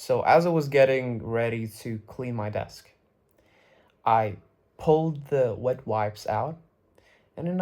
So as I was getting ready to clean my desk, I pulled the wet wipes out, and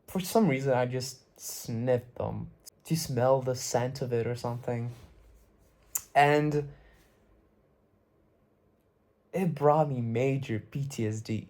for some reason I just sniffed them to smell the scent of it or something. And it brought me major PTSD.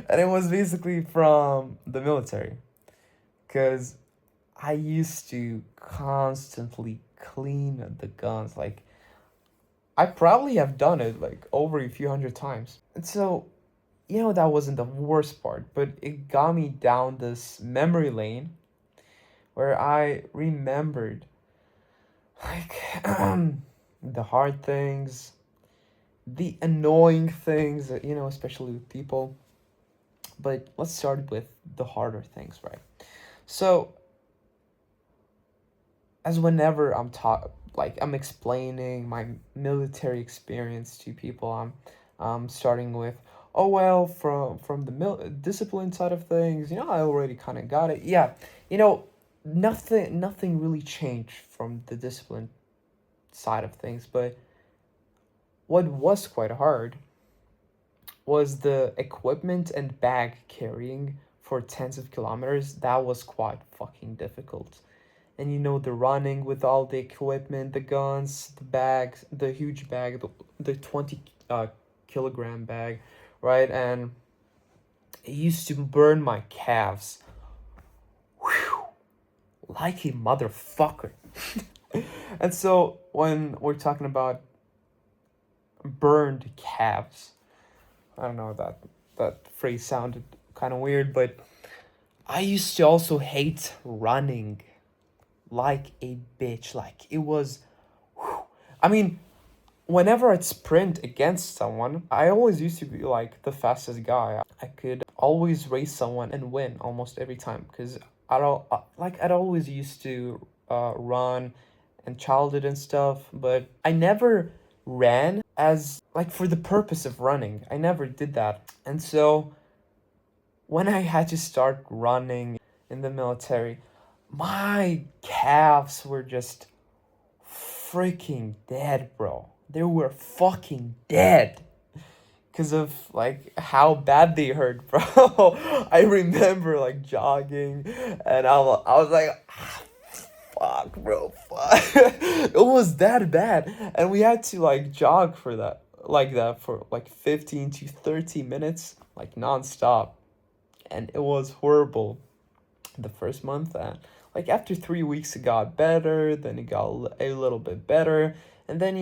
And it was basically from the military. Because I used to constantly clean the guns. Like, I probably have done it like over a few hundred times. And so, that wasn't the worst part, but it got me down this memory lane where I remembered like the hard things, the annoying things, especially with people. But let's start with the harder things, right? So, as whenever I'm explaining my military experience to people, I'm starting with, oh well, from the discipline side of things, I already kind of got it. Yeah, you know, nothing really changed from the discipline side of things, but what was quite hard was the equipment and bag carrying for tens of kilometers. That was quite fucking difficult. And the running with all the equipment, the guns, the bags, the huge bag, the 20 kilogram bag, right? And it used to burn my calves. Whew, like a motherfucker. And so when we're talking about burned calves, I don't know, that phrase sounded kind of weird, but I used to also hate running like a bitch. Like it was, whew. I mean, whenever I'd sprint against someone, I always used to be like the fastest guy. I could always race someone and win almost every time because I'd always used to run and childhood and stuff, but I never ran as like for the purpose of running. I never did that. And so when I had to start running in the military, my calves were just freaking dead, bro. They were fucking dead because of like how bad they hurt, bro. I remember like jogging, and I was like, fuck, bro, fuck. It was that bad, and we had to like jog for that for like 15 to 30 minutes, like nonstop, and it was horrible the first month. And like after 3 weeks it got better, then it got a little bit better, and then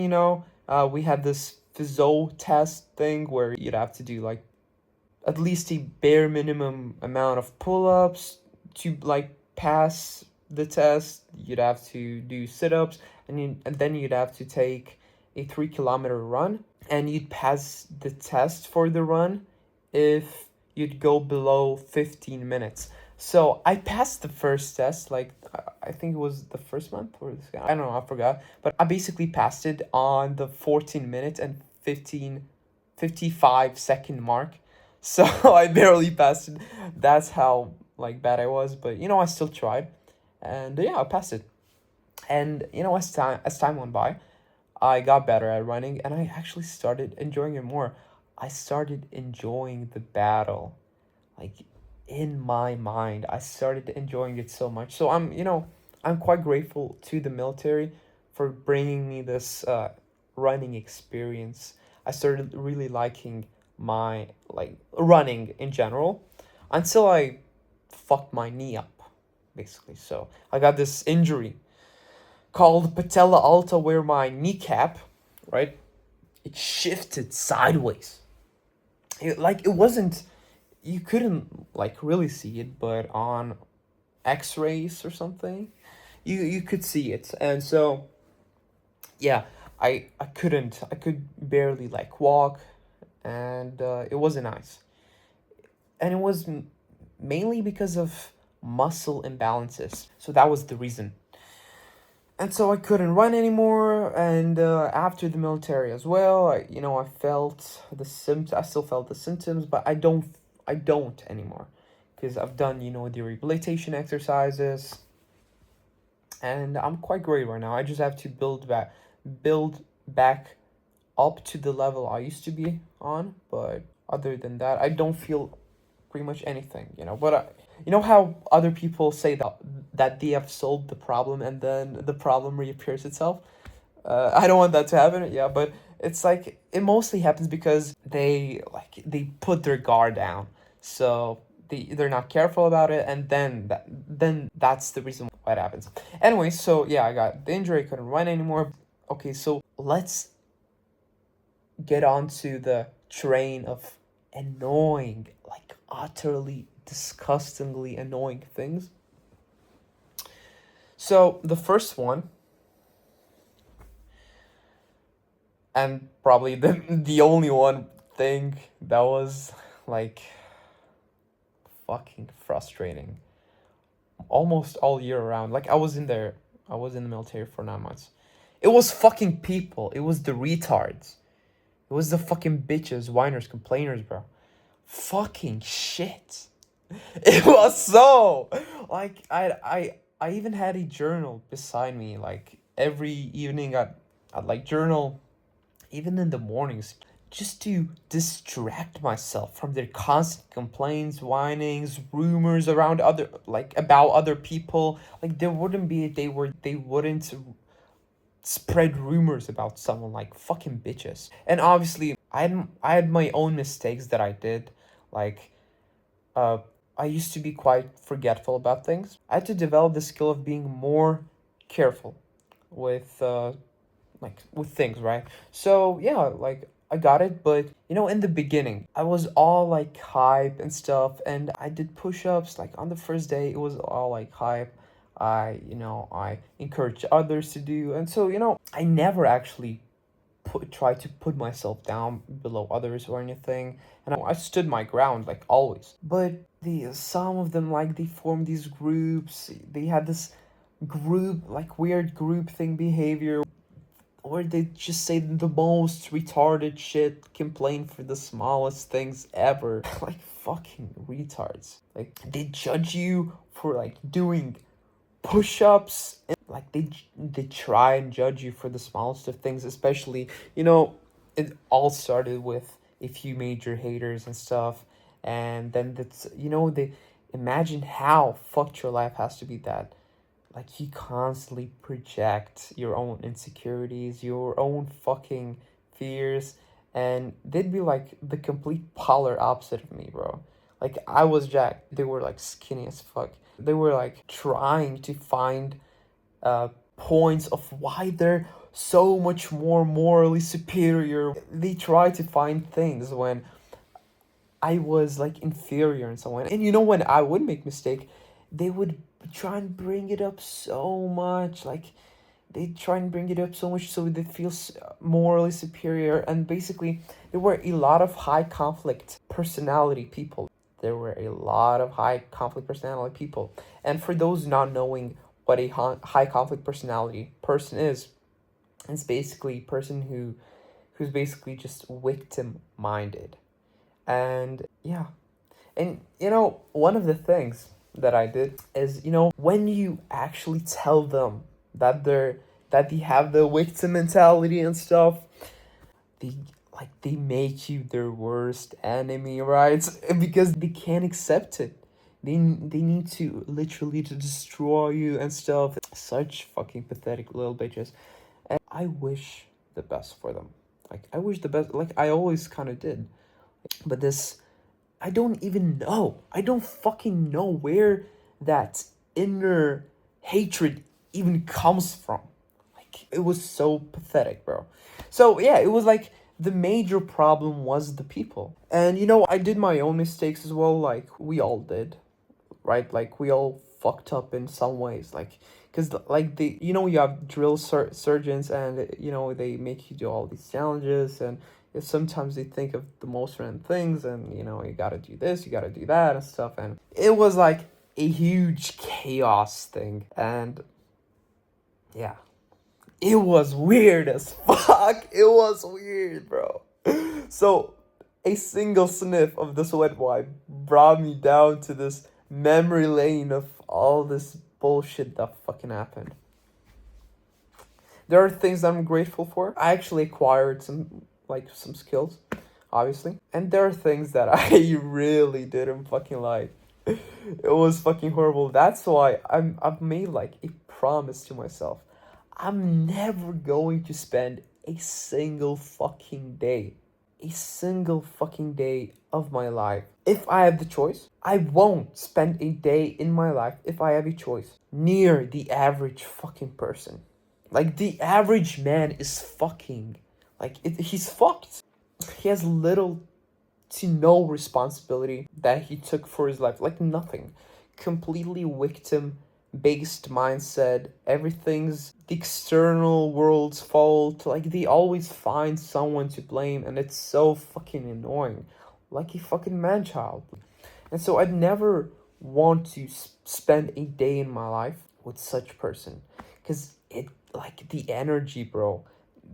we had this physio test thing where you'd have to do like at least a bare minimum amount of pull-ups to like pass the test. You'd have to do sit-ups, and then you'd have to take a 3 kilometer run, and you'd pass the test for the run if you'd go below 15 minutes. So I passed the first test, like I think it was the first month or this, I don't know, I forgot. But I basically passed it on the 14 minute and 55 second mark. So I barely passed it. That's how like bad I was. But I still tried, and yeah, I passed it. And as time went by, I got better at running, and I actually started enjoying it more. I started enjoying the battle, like in my mind. I started enjoying it so much. So I'm quite grateful to the military for bringing me this running experience. I started really liking my like running in general until I fucked my knee up, basically. So I got this injury called patella alta, where my kneecap, right, it shifted sideways. It wasn't, you couldn't like really see it, but on X-rays or something, you could see it. And so yeah, I could barely like walk, and it wasn't nice. And it was mainly because of muscle imbalances. So that was the reason. And so I couldn't run anymore. And after the military as well, I felt the symptoms. I still felt the symptoms, but I don't anymore, because I've done the rehabilitation exercises. and I'm quite great right now. I just have to build back up to the level I used to be on. But other than that, I don't feel pretty much anything, you know. But you know how other people say that they have solved the problem and then the problem reappears itself. I don't want that to happen. Yeah, but it's like it mostly happens because they put their guard down, so they're not careful about it, and then that's the reason why it happens. Anyway, so yeah, I got the injury. I couldn't run anymore. Okay, so let's get onto the train of annoying, like utterly disgustingly annoying things. So the first one, and probably the only one thing that was like fucking frustrating almost all year round. Like I was in the military for 9 months. It was fucking people. It was the retards. It was the fucking bitches, whiners, complainers, bro. Fucking shit. It was so like I even had a journal beside me. Like every evening I'd like journal, even in the mornings, just to distract myself from their constant complaints, whinings, rumors around about other people. Like there wouldn't be a day where they wouldn't spread rumors about someone, like fucking bitches. And obviously I had my own mistakes that I did. Like uh I used to be quite forgetful about things. I had to develop the skill of being more careful with with things, right? So yeah, like I got it, but you know, in the beginning, I was all like hype and stuff, and I did push-ups. Like on the first day, it was all like hype. I encouraged others to do, and so I never actually try to put myself down below others or anything, and I stood my ground like always. But some of them, like, they formed these groups. They had this group, like, weird group thing behavior where they just say the most retarded shit, complain for the smallest things ever. Like fucking retards. Like they judge you for like doing push-ups, and like they try and judge you for the smallest of things. Especially, it all started with a few major haters and stuff, and then they imagine how fucked your life has to be, that like you constantly project your own insecurities, your own fucking fears, and they'd be like the complete polar opposite of me, bro. Like I was jacked, they were like skinny as fuck. They were like trying to find points of why they're so much more morally superior. They try to find things when I was like inferior in some way. And when I would make mistake, they would try and bring it up so much. Like they try and bring it up so much so they feel morally superior. And basically, there were a lot of high conflict personality people. There were a lot of high conflict personality people. And for those not knowing what a high conflict personality person is, it's basically a person who's basically just victim minded. And yeah, and one of the things that I did is, when you actually tell them that they have the victim mentality and stuff, they they make you their worst enemy, right? Because they can't accept it. They need to literally to destroy you and stuff. Such fucking pathetic little bitches. And I wish the best for them. Like I wish the best, like I always kind of did. But this, I don't even know. I don't fucking know where that inner hatred even comes from. Like, it was so pathetic, bro. So, yeah, it was like the major problem was the people. And, I did my own mistakes as well, like we all did, right? Like, we all fucked up in some ways. Like, because, like, you have drill surgeons, and, they make you do all these challenges, and sometimes they think of the most random things, and you gotta do this, you gotta do that and stuff, and it was like a huge chaos thing. And yeah, it was weird as fuck. It was weird, bro. So a single sniff of this wet wipe brought me down to this memory lane of all this bullshit that fucking happened. There are things that I'm grateful for. I actually acquired some skills, obviously. And there are things that I really didn't fucking like. It was fucking horrible. That's why I've made like a promise to myself. I'm never going to spend a single fucking day of my life. If I have the choice, I won't spend a day in my life if I have a choice near the average fucking person. Like the average man is fucking he's fucked. He has little to no responsibility that he took for his life. Like nothing. Completely victim based mindset. Everything's the external world's fault. Like they always find someone to blame, and it's so fucking annoying. Like a fucking man child. And so I'd never want to spend a day in my life with such person, because it like the energy, bro.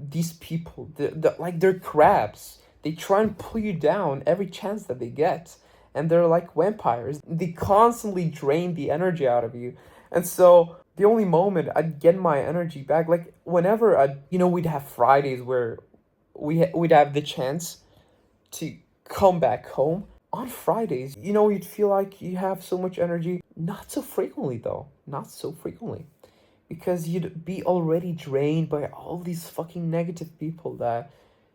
These people, like they're crabs. They try and pull you down every chance that they get, and they're like vampires. They constantly drain the energy out of you, and so the only moment I'd get my energy back, like whenever we'd have Fridays where we'd have the chance to come back home on Fridays. You'd feel like you have so much energy. Not so frequently, though. Not so frequently. Because you'd be already drained by all these fucking negative people that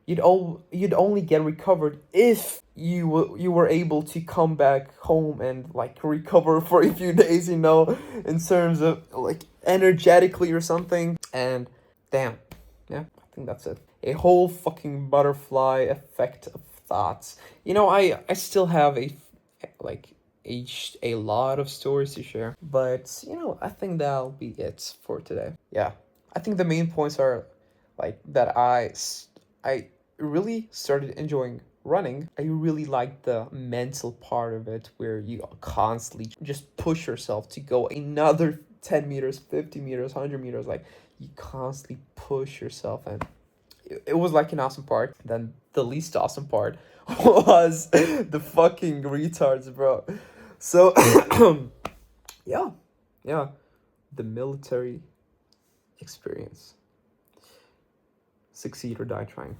you'd only get recovered if you were able to come back home and like recover for a few days, in terms of like energetically or something. And damn, yeah, I think that's it. A whole fucking butterfly effect of thoughts. I still have like a lot of stories to share, but I think that'll be it for today. Yeah, I think the main points are like that I really started enjoying running. I really like the mental part of it, where you constantly just push yourself to go another 10 meters, 50 meters, 100 meters. Like you constantly push yourself, and it was like an awesome part. Then the least awesome part was the fucking retards, bro. So yeah, yeah, the military experience. Succeed or die trying.